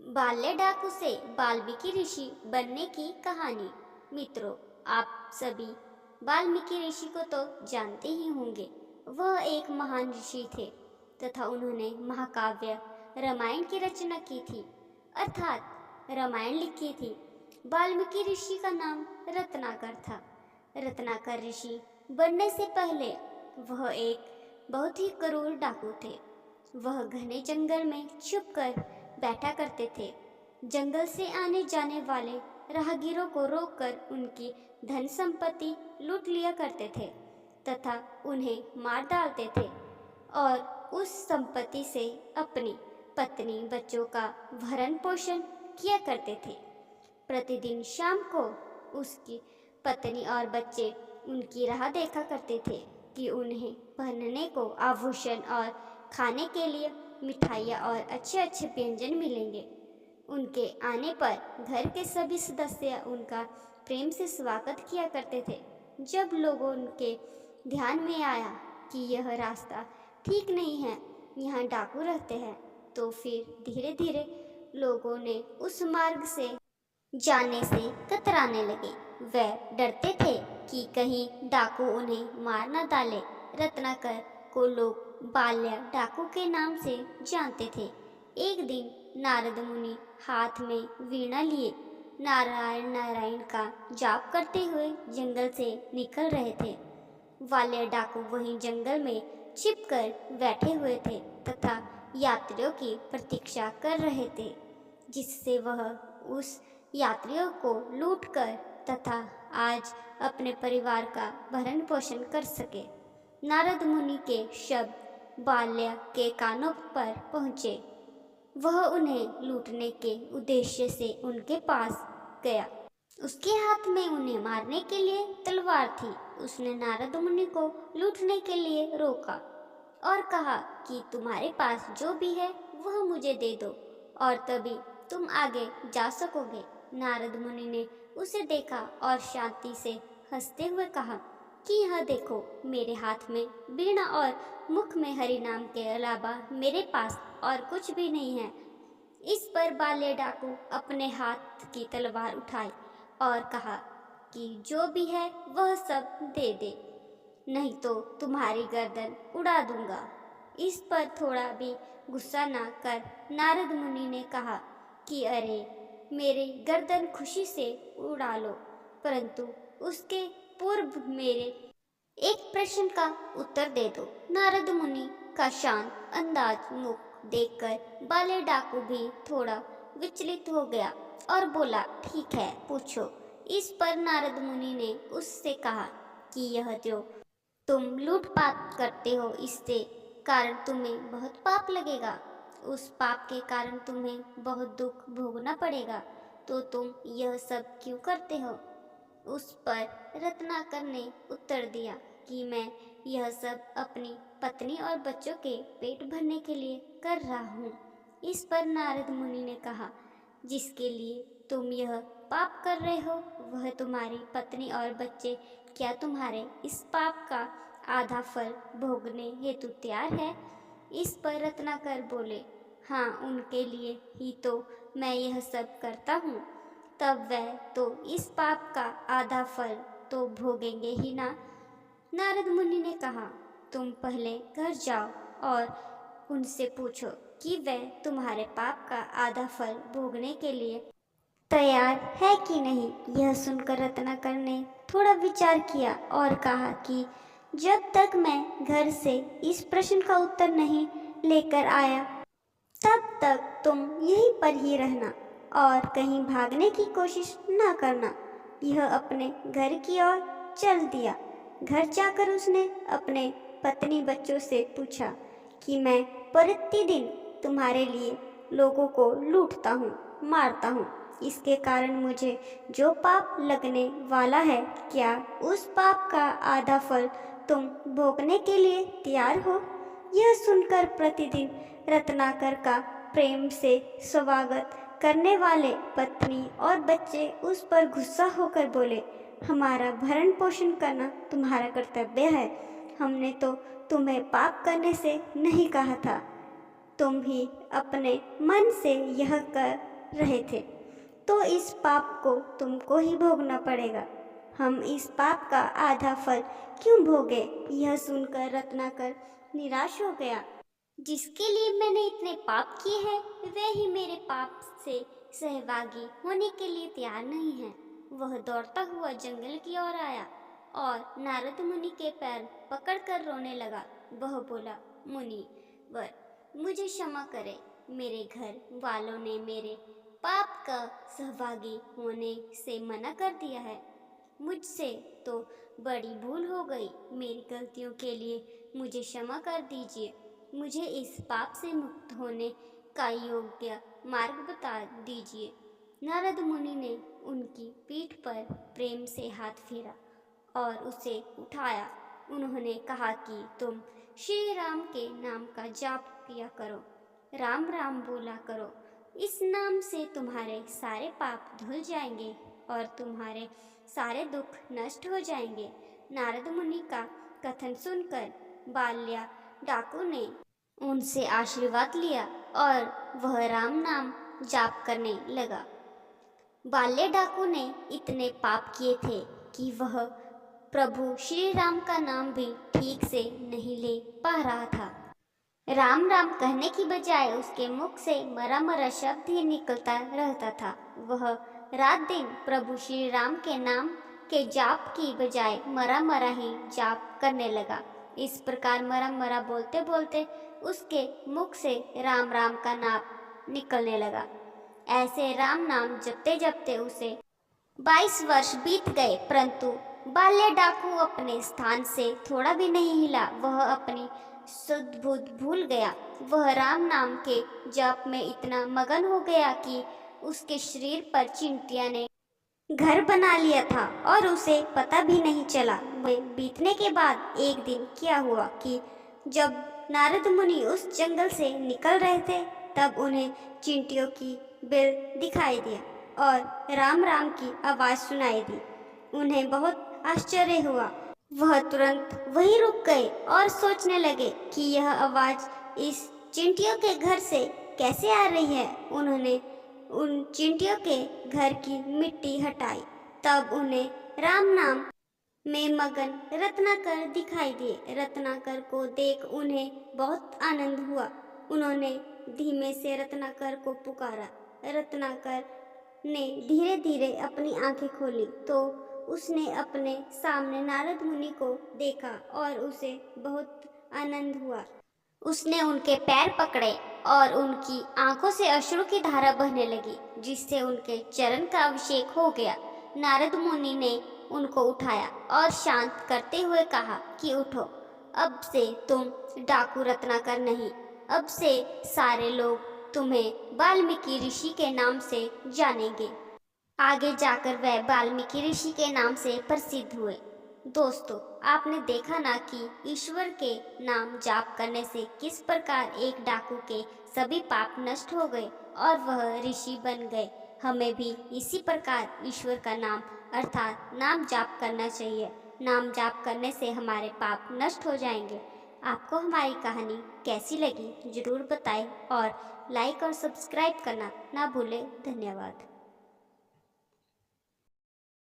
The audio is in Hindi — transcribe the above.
बाल्य डाकू से वाल्मीकि ऋषि बनने की कहानी। मित्रों, आप सभी वाल्मीकि ऋषि को तो जानते ही होंगे। वह एक महान ऋषि थे तथा उन्होंने महाकाव्य रामायण की रचना की थी, अर्थात रामायण लिखी थी। वाल्मीकि ऋषि का नाम रत्नाकर था। रत्नाकर ऋषि बनने से पहले वह एक बहुत ही क्रूर डाकू थे। वह घने जंगल में छुपकर बैठा करते थे। जंगल से आने जाने वाले राहगीरों को रोककर उनकी धन संपत्ति लूट लिया करते थे तथा उन्हें मार डालते थे और उस संपत्ति से अपनी पत्नी बच्चों का भरण पोषण किया करते थे। प्रतिदिन शाम को उसकी पत्नी और बच्चे उनकी राह देखा करते थे कि उन्हें पहनने को आभूषण और खाने के लिए मिठाइयाँ और अच्छे अच्छे व्यंजन मिलेंगे। उनके आने पर घर के सभी सदस्य उनका प्रेम से स्वागत किया करते थे। जब लोगों के ध्यान में आया कि यह रास्ता ठीक नहीं है, यहाँ डाकू रहते हैं, तो फिर धीरे धीरे लोगों ने उस मार्ग से जाने से कतराने लगे। वे डरते थे कि कहीं डाकू उन्हें मार न डाले। रत्नाकर को लोग बाल्या डाकू के नाम से जानते थे। एक दिन नारद मुनि हाथ में वीणा लिए नारायण नारायण का जाप करते हुए जंगल से निकल रहे थे। वाले डाकू वहीं जंगल में छिपकर बैठे हुए थे तथा यात्रियों की प्रतीक्षा कर रहे थे, जिससे वह उस यात्रियों को लूटकर तथा आज अपने परिवार का भरण पोषण कर सके। नारद मुनि के शब्द बाल्या के कानों पर पहुँचे। वह उन्हें लूटने के उद्देश्य से उनके पास गया। उसके हाथ में उन्हें मारने के लिए तलवार थी। उसने नारद मुनि को लूटने के लिए रोका और कहा कि तुम्हारे पास जो भी है वह मुझे दे दो और तभी तुम आगे जा सकोगे। नारद मुनि ने उसे देखा और शांति से हंसते हुए कहा कि यह देखो, मेरे हाथ में वीणा और मुख में हरि नाम के अलावा मेरे पास और कुछ भी नहीं है। इस पर बाल्य डाकू अपने हाथ की तलवार उठाई और कहा कि जो भी है वह सब दे दे, नहीं तो तुम्हारी गर्दन उड़ा दूंगा। इस पर थोड़ा भी गुस्सा न कर नारद मुनि ने कहा कि अरे, मेरी गर्दन खुशी से उड़ा लो, परंतु उसके पूर्व मेरे एक प्रश्न का उत्तर दे दो। नारद मुनि का शांत अंदाज मुख देखकर बाले डाकू भी थोड़ा विचलित हो गया और बोला, ठीक है, पूछो। इस पर नारद मुनि ने उससे कहा कि यह जो तुम लूटपाट करते हो, इससे कारण तुम्हें बहुत पाप लगेगा। उस पाप के कारण तुम्हें बहुत दुख भोगना पड़ेगा, तो तुम यह सब क्यों करते हो? उस पर रत्नाकर ने उत्तर दिया कि मैं यह सब अपनी पत्नी और बच्चों के पेट भरने के लिए कर रहा हूँ। इस पर नारद मुनि ने कहा, जिसके लिए तुम यह पाप कर रहे हो वह तुम्हारी पत्नी और बच्चे क्या तुम्हारे इस पाप का आधा फल भोगने हेतु तैयार है? इस पर रत्नाकर बोले, हाँ, उनके लिए ही तो मैं यह सब करता हूँ। तब वह तो इस पाप का आधा फल तो भोगेंगे ही ना। नारद मुनि ने कहा, तुम पहले घर जाओ और उनसे पूछो कि वह तुम्हारे पाप का आधा फल भोगने के लिए तैयार है कि नहीं। यह सुनकर रत्नाकर ने थोड़ा विचार किया और कहा कि जब तक मैं घर से इस प्रश्न का उत्तर नहीं लेकर आया, तब तक तुम यहीं पर ही रहना और कहीं भागने की कोशिश न करना। यह अपने घर की ओर चल दिया। घर जाकर उसने अपने पत्नी बच्चों से पूछा कि मैं प्रतिदिन तुम्हारे लिए लोगों को लूटता हूँ, मारता हूँ। इसके कारण मुझे जो पाप लगने वाला है, क्या उस पाप का आधा फल तुम भोगने के लिए तैयार हो? यह सुनकर प्रतिदिन रत्नाकर का प्रेम से स्वागत करने वाले पत्नी और बच्चे उस पर गुस्सा होकर बोले, हमारा भरण पोषण करना तुम्हारा कर्तव्य है। हमने तो तुम्हें पाप करने से नहीं कहा था। तुम ही अपने मन से यह कर रहे थे, तो इस पाप को तुमको ही भोगना पड़ेगा। हम इस पाप का आधा फल क्यों भोगे? यह सुनकर रत्नाकर निराश हो गया। जिसके लिए मैंने इतने पाप किए हैं, वे ही मेरे पाप से सहभागी होने के लिए तैयार नहीं है। वह दौड़ता हुआ जंगल की ओर आया और नारद मुनि के पैर पकड़कर रोने लगा। वह बोला, मुनिवर, मुझे क्षमा करें। मेरे घर वालों ने मेरे पाप का सहभागी होने से मना कर दिया है। मुझसे तो बड़ी भूल हो गई। मेरी गलतियों के लिए मुझे क्षमा कर दीजिए। मुझे इस पाप से मुक्त होने का योग्य मार्ग बता दीजिए। नारद मुनि ने उनकी पीठ पर प्रेम से हाथ फेरा और उसे उठाया। उन्होंने कहा कि तुम श्री राम के नाम का जाप किया करो, राम राम बोला करो। इस नाम से तुम्हारे सारे पाप धुल जाएंगे और तुम्हारे सारे दुख नष्ट हो जाएंगे। नारद मुनि का कथन सुनकर बाल्या डाकू ने उनसे आशीर्वाद लिया और वह राम नाम जाप करने लगा। बाल्य डाकू ने इतने पाप किए थे कि वह प्रभु श्री राम का नाम भी ठीक से नहीं ले पा रहा था। राम राम कहने की बजाय उसके मुख से मरा मरा शब्द ही निकलता रहता था। वह रात दिन प्रभु श्री राम के नाम के जाप की बजाय मरा मरा ही जाप करने लगा। इस प्रकार मरा मरा बोलते बोलते उसके मुख से राम राम का नाम निकलने लगा। ऐसे राम नाम जपते जपते उसे 22 वर्ष बीत गए, परंतु बाल्य डाकू अपने स्थान से थोड़ा भी नहीं हिला। वह अपनी शुद्ध बुद्ध भूल गया। वह राम नाम के जप में इतना मगन हो गया कि उसके शरीर पर चिंटिया ने घर बना लिया था और उसे पता भी नहीं चला। बीतने के बाद एक दिन क्या हुआ कि जब नारद मुनि उस जंगल से निकल रहे थे, तब उन्हें चींटियों की बिल दिखाई दिया और राम राम की आवाज़ सुनाई दी। उन्हें बहुत आश्चर्य हुआ। वह तुरंत वहीं रुक गए और सोचने लगे कि यह आवाज़ इस चींटियों के घर से कैसे आ रही है। उन्होंने उन चींटियों के घर की मिट्टी हटाई। तब उन्हें राम नाम में मगन रत्नाकर दिखाई दिए। रत्नाकर को देख उन्हें बहुत आनंद हुआ। उन्होंने धीमे से रत्नाकर को पुकारा। रत्नाकर ने धीरे धीरे अपनी आंखें खोली तो उसने अपने सामने नारद मुनि को देखा और उसे बहुत आनंद हुआ। उसने उनके पैर पकड़े और उनकी आंखों से अश्रु की धारा बहने लगी, जिससे उनके चरण का अभिषेक हो गया। नारद मुनि ने उनको उठाया और शांत करते हुए कहा कि उठो, अब से तुम डाकू रत्नाकर नहीं, अब से सारे लोग तुम्हें वाल्मीकि ऋषि के नाम से जानेंगे। आगे जाकर वह वाल्मीकि ऋषि के नाम से प्रसिद्ध हुए। दोस्तों, आपने देखा ना कि ईश्वर के नाम जाप करने से किस प्रकार एक डाकू के सभी पाप नष्ट हो गए और वह ऋषि बन गए। हमें भी इसी प्रकार ईश्वर का नाम अर्थात नाम जाप करना चाहिए। नाम जाप करने से हमारे पाप नष्ट हो जाएंगे। आपको हमारी कहानी कैसी लगी जरूर बताएं और लाइक और सब्सक्राइब करना ना भूलें। धन्यवाद।